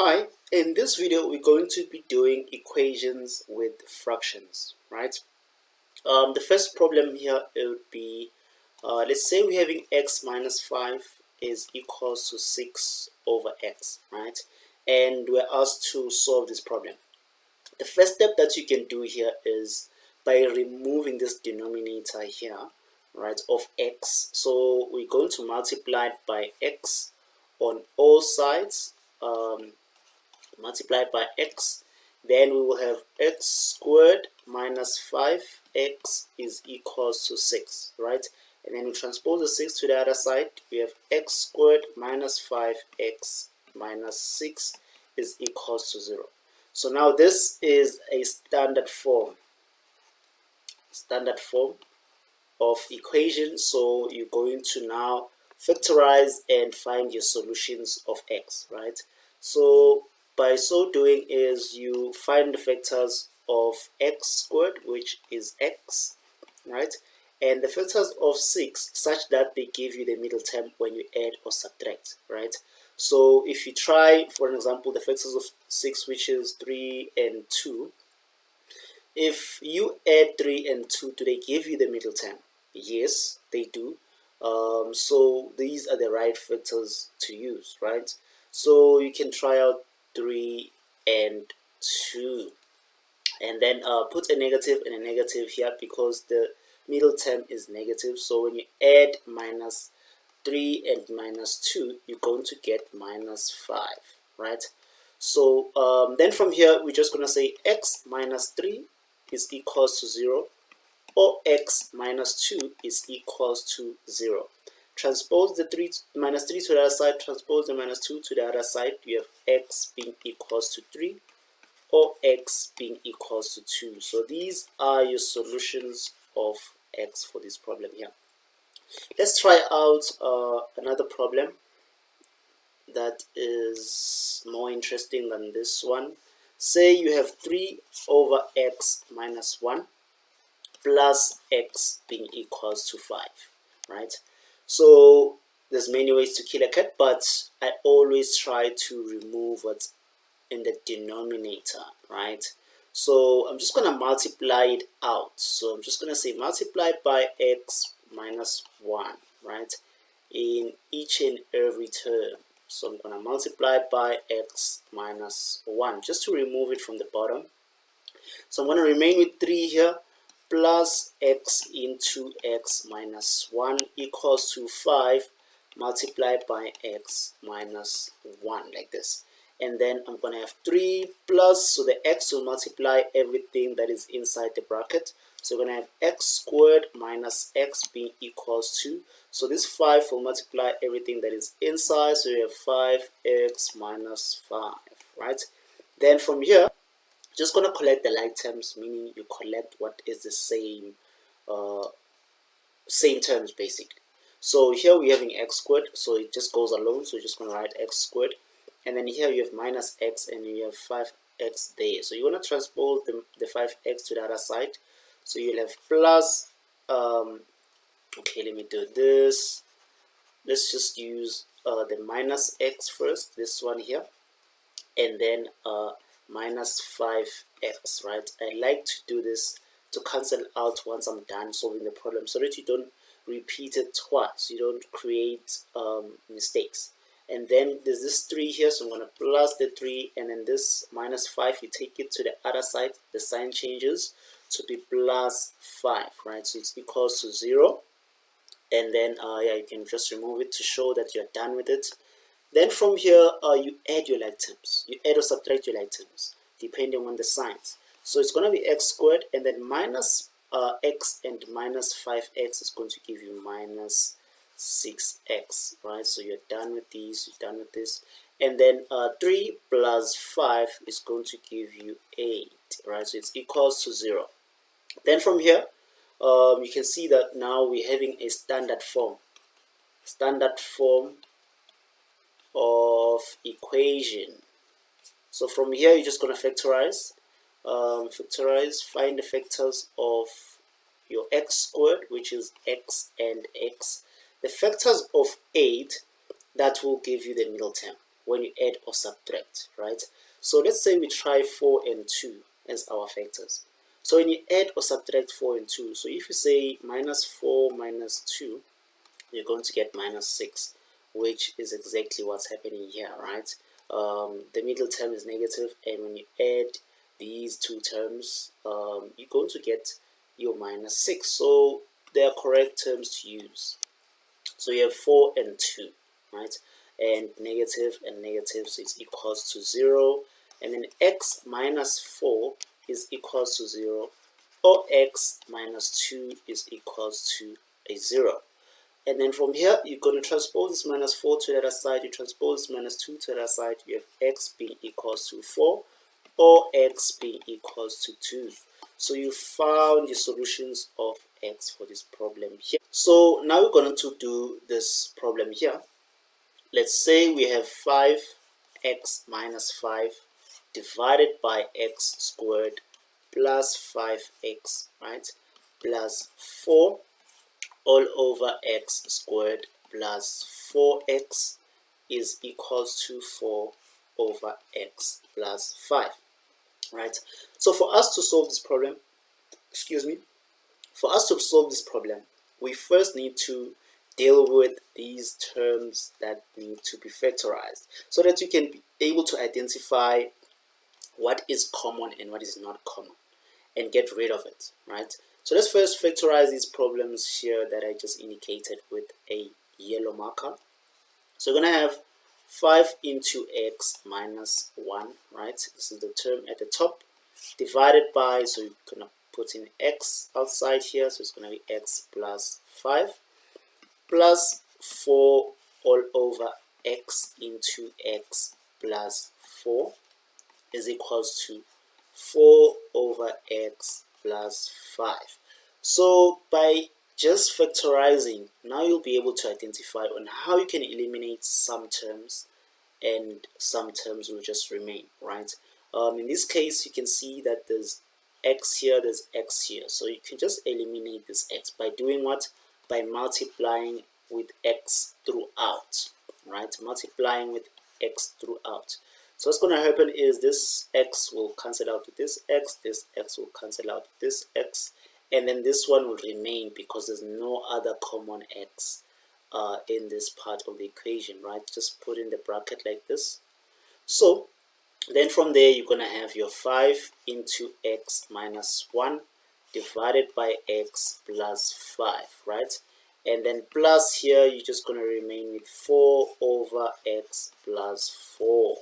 Hi, in this video we're going to be doing equations with fractions, right? The first problem here it would be, let's say we're having x minus 5 is equals to 6 over x, right? And we're asked to solve this problem. The first step that you can do here is by removing this denominator here, right, of x. So we're going to multiply it by x on all sides, multiplied by x, then we will have x squared minus 5x is equals to 6, right? And then we transpose the 6 to the other side, we have x squared minus 5x minus 6 is equals to 0. So now this is a standard form of equation. So you're going to now factorize and find your solutions of x, right? So by so doing is you find the factors of x squared, which is x, right? And the factors of 6 such that they give you the middle term when you add or subtract, right? So if you try, for example, the factors of 6, which is 3 and 2, if you add 3 and 2, do they give you the middle term? Yes, they do. So these are the right factors to use, right? So you can try out 3 and 2, and then put a negative and a negative here because the middle term is negative. So when you add minus 3 and minus 2, you're going to get minus 5, right? So then from here we're just going to say x minus 3 is equals to 0, or x minus 2 is equals to 0. Transpose the minus 3 to the other side, transpose the minus 2 to the other side, you have x being equals to 3 or x being equals to 2. So these are your solutions of x for this problem here. Let's try out another problem that is more interesting than this one. Say you have 3 over x minus 1 plus x being equals to 5, right? So there's many ways to kill a cat, but I always try to remove what's in the denominator, right? So I'm just going to multiply it out. So I'm just going to say multiply by x minus 1, right, in each and every term. So I'm going to multiply by x minus 1 just to remove it from the bottom. So I'm going to remain with 3 here, plus x into x minus 1 equals to 5 multiplied by x minus 1, like this. And then I'm going to have 3 plus, so the x will multiply everything that is inside the bracket. So we're going to have x squared minus x being equals to, so this 5 will multiply everything that is inside, so we have 5x minus 5, right? Then from here, just going to collect the like terms, meaning you collect what is the same terms basically. So here we're having x squared, so it just goes alone, so you're just going to write x squared. And then here you have minus x and you have 5x there. So you want to transpose the 5x to the other side. So you'll have plus, okay, let me do this. Let's just use the minus x first, this one here. And then minus 5x, right? I like to do this to cancel out once I'm done solving the problem so that you don't repeat it twice, you don't create mistakes. And then there's this 3 here, so I'm going to plus the 3, and then this minus 5, you take it to the other side, the sign changes to be plus 5, right? So it's equals to 0. And then yeah, you can just remove it to show that you're done with it. Then from here, you add your like terms. You add or subtract your like terms, depending on the signs. So it's going to be x squared, and then minus x and minus 5x is going to give you minus 6x, right? So you're done with these, you're done with this. And then 3 plus 5 is going to give you 8, right? So it's equals to 0. Then from here, you can see that now we're having a standard form of equation. So from here, you're just going to factorize, find the factors of your x squared, which is x and x, the factors of 8, that will give you the middle term. when you add or subtract, right? So let's say we try 4 and 2 as our factors. So when you add or subtract 4 and 2, so if you say minus 4 minus 2, you're going to get minus 6, which is exactly what's happening here, right? The middle term is negative, and when you add these two terms, you're going to get your minus 6. So they are correct terms to use. So you have 4 and 2, right? And negative, so it's equals to 0. And then x minus 4 is equals to 0, or x minus 2 is equals to a 0. And then from here, you're going to transpose this minus 4 to the other side. You transpose this minus 2 to the other side. You have x being equals to 4, or x being equals to 2. So you found the solutions of x for this problem here. So now we're going to do this problem here. Let's say we have 5x minus 5 divided by x squared plus 5x, right, plus 4 all over x squared plus 4x is equals to 4 over x plus 5, right? So for us to solve this problem, we first need to deal with these terms that need to be factorized so that you can be able to identify what is common and what is not common and get rid of it, right? So let's first factorize these problems here that I just indicated with a yellow marker. So we're going to have 5 into x minus 1, right? This is the term at the top, divided by, so you're going to put in x outside here, so it's going to be x plus 5, plus 4 all over x into x plus 4 is equals to 4 over x plus 5. So by just factorizing, now you'll be able to identify on how you can eliminate some terms and some terms will just remain, right? In this case, you can see that there's x here, there's x here. So you can just eliminate this x by doing what? By multiplying with x throughout, right? Multiplying with x throughout. So what's going to happen is this x will cancel out with this x will cancel out with this x, and then this one will remain because there's no other common x in this part of the equation, right? Just put in the bracket like this. So then from there, you're going to have your 5 into x minus 1 divided by x plus 5, right? And then plus here, you're just going to remain with 4 over x plus 4,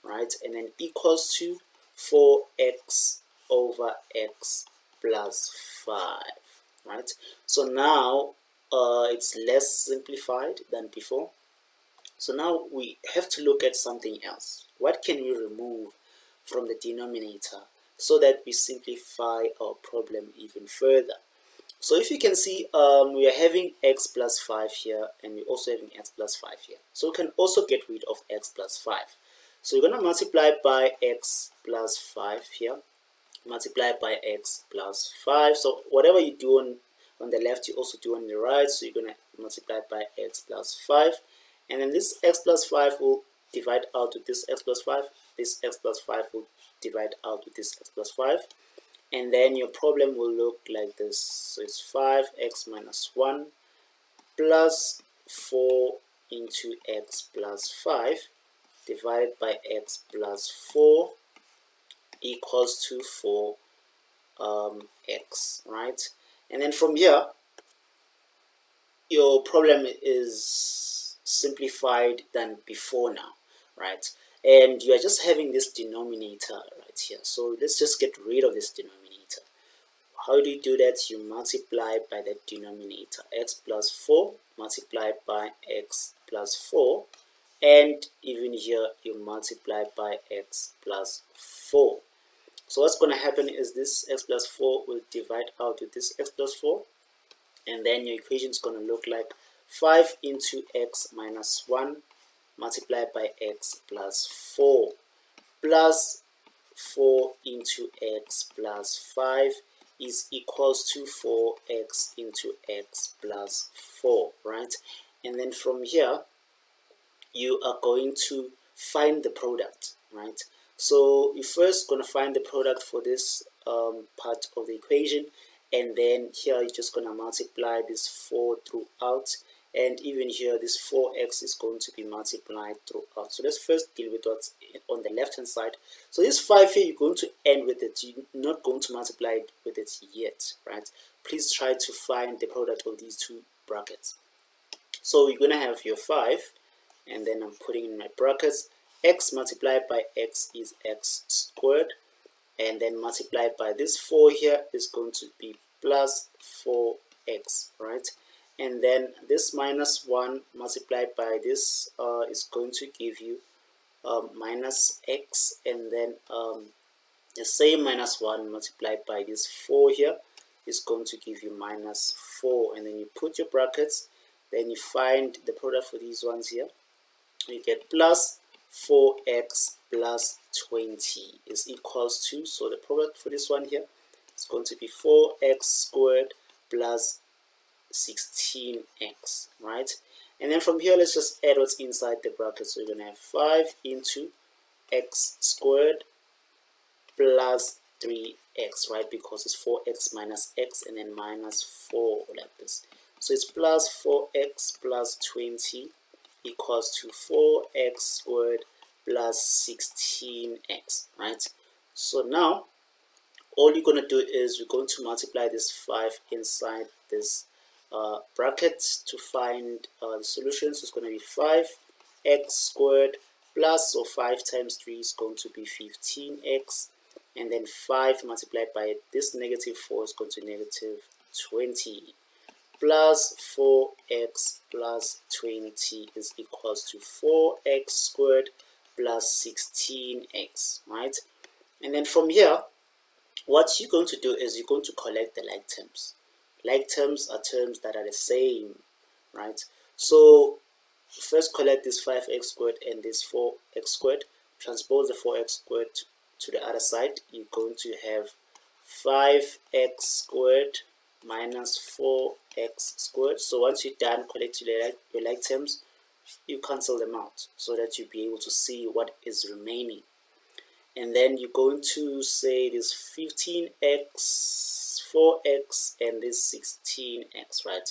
right? And then equals to 4x over x plus 5, right? So now it's less simplified than before. So now we have to look at something else. What can we remove from the denominator so that we simplify our problem even further? So if you can see, we are having x plus 5 here, and we're also having x plus 5 here. So we can also get rid of x plus 5. So you're going to multiply by x plus 5 here, multiply by x plus 5. So whatever you do on the left, you also do on the right. So you're going to multiply by x plus 5. And then this x plus 5 will divide out with this x plus 5. This x plus 5 will divide out with this x plus 5. And then your problem will look like this. So it's 5x minus 1 plus 4 into x plus 5 divided by x plus 4 equals to 4x, right? And then from here, your problem is simplified than before now, right? And you are just having this denominator right here. So let's just get rid of this denominator. How do you do that? You multiply by the denominator, x plus 4 multiplied by x plus 4, and even here you multiply by x plus 4. So what's going to happen is this x plus 4 will divide out with this x plus 4, and then your equation is going to look like 5 into x minus 1 multiplied by x plus 4 plus 4 into x plus 5 is equals to 4x into x plus 4, right? And then from here, you are going to find the product, right? So you're first going to find the product for this part of the equation, and then here you're just going to multiply this 4 throughout, and even here this 4x is going to be multiplied throughout. So let's first deal with what's on the left hand side. So this 5 here, you're going to end with it, you're not going to multiply it with it yet, right? Please try to find the product of these two brackets. So you're going to have your 5, and then I'm putting in my brackets, x multiplied by x is x squared, and then multiplied by this 4 here is going to be plus 4x, right? And then this minus 1 multiplied by this is going to give you minus x, and then the same minus 1 multiplied by this 4 here is going to give you minus 4, and then you put your brackets, then you find the product for these ones here. You get plus 4x plus 20 is equals to, so the product for this one here is going to be 4x squared plus 16x, right? And then from here, let's just add what's inside the bracket. So you're going to have 5 into x squared plus 3x, right? Because it's 4x minus x and then minus 4 like this. So it's plus 4x plus 20 equals to 4x squared plus 16x, right? So now all you're going to do is we're going to multiply this 5 inside this bracket to find the solution. So it's going to be 5x squared plus, so 5 times 3 is going to be 15x, and then 5 multiplied by this negative 4 is going to negative 20, plus 4x plus 20 is equals to 4x squared plus 16x, right? And then from here, what you're going to do is you're going to collect the like terms. Like terms are terms that are the same, right? So first collect this 5x squared and this 4x squared. Transpose the 4x squared to the other side. You're going to have 5x squared minus 4x squared. So once you're done collecting your like terms, you cancel them out so that you'll be able to see what is remaining. And then you're going to say this 15x, 4x, and this 16x, right?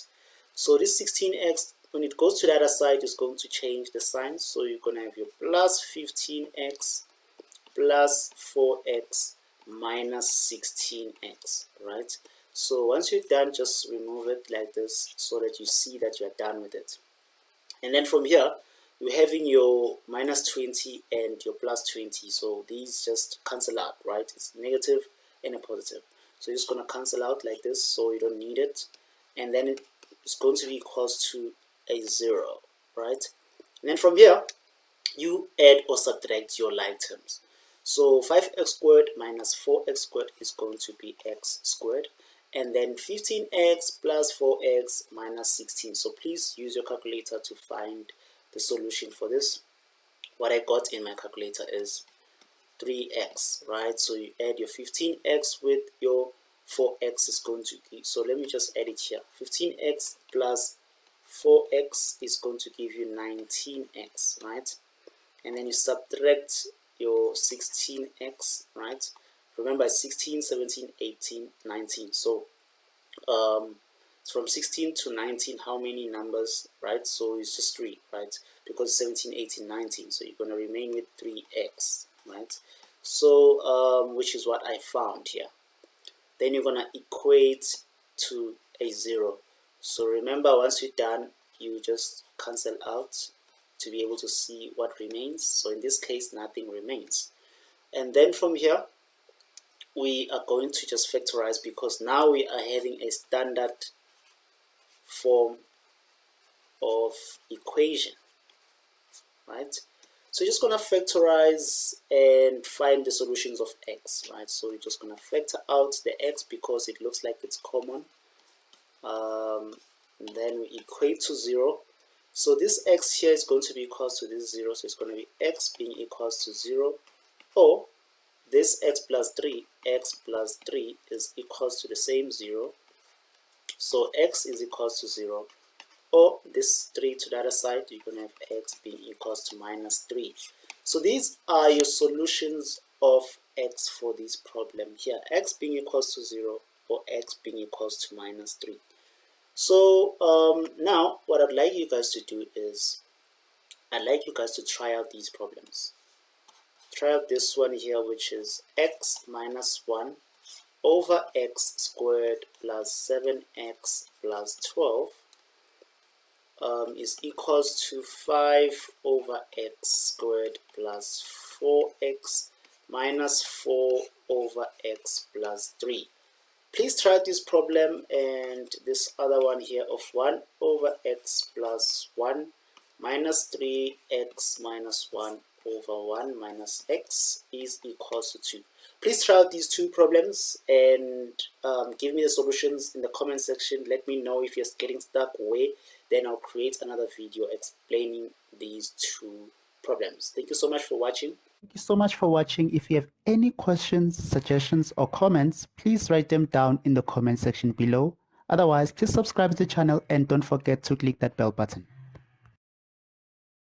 So this 16x, when it goes to the other side, it's going to change the sign. So you're going to have your plus 15x plus 4x minus 16x, right? So once you're done, just remove it like this so that you see that you're done with it. And then from here, you're having your minus 20 and your plus 20. So these just cancel out, right? It's negative and a positive. So you're just going to cancel out like this so you don't need it. And then it's going to be equals to a 0, right? And then from here, you add or subtract your like terms. So 5x squared minus 4x squared is going to be x squared. And then 15x plus 4x minus 16. So please use your calculator to find the solution for this. What I got in my calculator is 3x, right? So you add your 15x with your 4x is going to give, so let me just add it here. 15x plus 4x is going to give you 19x, right? And then you subtract your 16x, right? Remember, 16, 17, 18, 19. So from 16 to 19, how many numbers, right? So it's just 3, right? Because 17, 18, 19. So you're going to remain with 3x, right? So which is what I found here. Then you're going to equate to a 0. So remember, once you're done, you just cancel out to be able to see what remains. So in this case, nothing remains. And then from here, we are going to just factorize because now we are having a standard form of equation, right? So you're just going to factorize and find the solutions of x, right? So you're just going to factor out the x because it looks like it's common. And then we equate to 0. So this x here is going to be equals to this 0. So it's going to be x being equals to 0, or this x plus 3 is equals to the same 0. So x is equals to 0, or this 3 to the other side, you're going to have x being equals to minus 3. So these are your solutions of x for this problem here, x being equals to 0 or x being equals to minus 3. So now what I'd like you guys to do is I'd like you guys to try out these problems. Try out this one here, which is x minus 1 over x squared plus 7x plus 12 is equals to 5 over x squared plus 4x minus 4 over x plus 3. Please try this problem and this other one here of 1 over x plus 1 minus 3x minus 1 over 1 minus x is equals to 2. Please try out these two problems and give me the solutions in the comment section. Let me know if you're getting stuck where, then I'll create another video explaining these two problems. Thank you so much for watching. Thank you so much for watching. If you have any questions, suggestions, or comments, please write them down in the comment section below. Otherwise, please subscribe to the channel and don't forget to click that bell button.